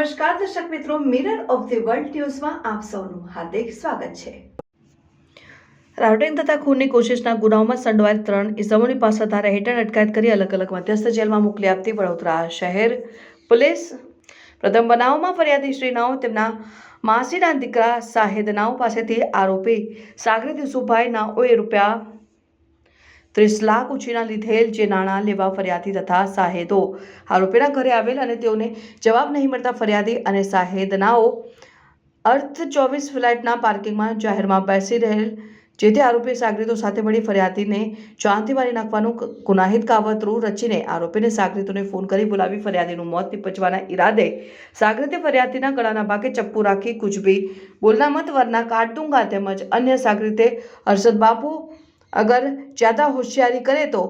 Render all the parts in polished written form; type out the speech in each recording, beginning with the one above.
નમસ્કાર દર્શક મિત્રો, મિરર ઓફ ધી વર્લ્ડ ન્યૂઝમાં આપ સૌનું હાર્દિક સ્વાગત છે। રાઉટિંગ તથા ખૂનની કોશિશના ગુનાઓમાં સંડોવાયેલ 3 ઇસમોની પાસાધારા હેઠળ અટકાયત કરી અલગ અલગ મધ્યસ્થ જેલમાં મોકલી આપતી વડોદરા શહેર પોલીસ। પ્રથમ બનાવમાં ફરિયાદી શ્રી નાઓ તેમના માસીના દીકરા શાહિદ નાઓ પાસેથી આરોપી સાગરીત યુસુફભાઈ નાઓએ રૂપિયા 30 લાખ ઉછીના લીધેલ, જે નાણાં લેવા ફરિયાદી તથા શાહિદો આરોપીના ઘરે આવેલ અને તેઓને જવાબ નહીં મળતા ફરિયાદી અને શાહિદનાઓ અર્થ 24 ફ્લેટના પાર્કિંગમાં જાહેરમાં બેસી રહેલ, જેથી આરોપી સાગરીતો સાથે મળી ફરિયાદીને જાનથી મારી નાખવાનું ગુનાહિત કાવતરું રચીને આરોપીને સાગરીતોને ફોન કરી બોલાવી ફરિયાદીનું મોત નિપજવાના ઈરાદે સાગરીતે ફરિયાદીના ગળાના ભાગે ચપ્પુ રાખી કુછ ભી બોલના મત વરના કાટ दूंगा તેમજ અન્ય સાગરીતે અરશદ બાપू अगर ज़्यादा होशियारी करे तो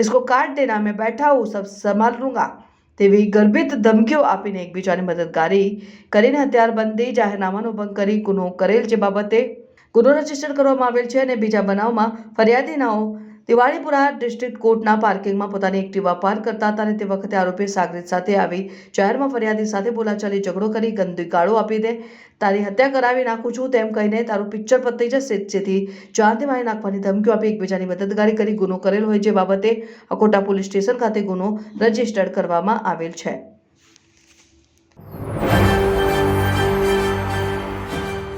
इसको काट देना, मैं बैठा हूँ, सब संभाल लूँगा તેવી ગર્ભિત ધમકીઓ આપીને એકબીજાને મદદગારી કરીને હથિયારબંધી જાહેરનામાનો ભંગ કરી ગુનો કરેલ, જે બાબતે ગુનો રજીસ્ટર કરવામાં આવેલ છે। અને બીજા બનાવમાં ફરિયાદીનાઓ દિવાળીપુરા ડિસ્ટ્રિક્ટ કોર્ટના પાર્કિંગમાં પોતાની એક્ટિવા પાર્ક કરતા હતા અને તે વખતે આરોપી સાગરીત સાથે આવી જાહેરમાં ફરિયાદી સાથે બોલાચાલી ઝઘડો કરી ગંદી ગાળો આપી દે, તારી હત્યા કરાવી નાખું છું તેમ કહીને તારું પિક્ચર પતી જશે, જેથી જાનથી મારી નાખવાની ધમકીઓ આપી એકબીજાની મદદગારી કરી ગુનો કરેલ હોય, જે બાબતે અકોટા પોલીસ સ્ટેશન ખાતે ગુનો રજીસ્ટર કરવામાં આવેલ છે।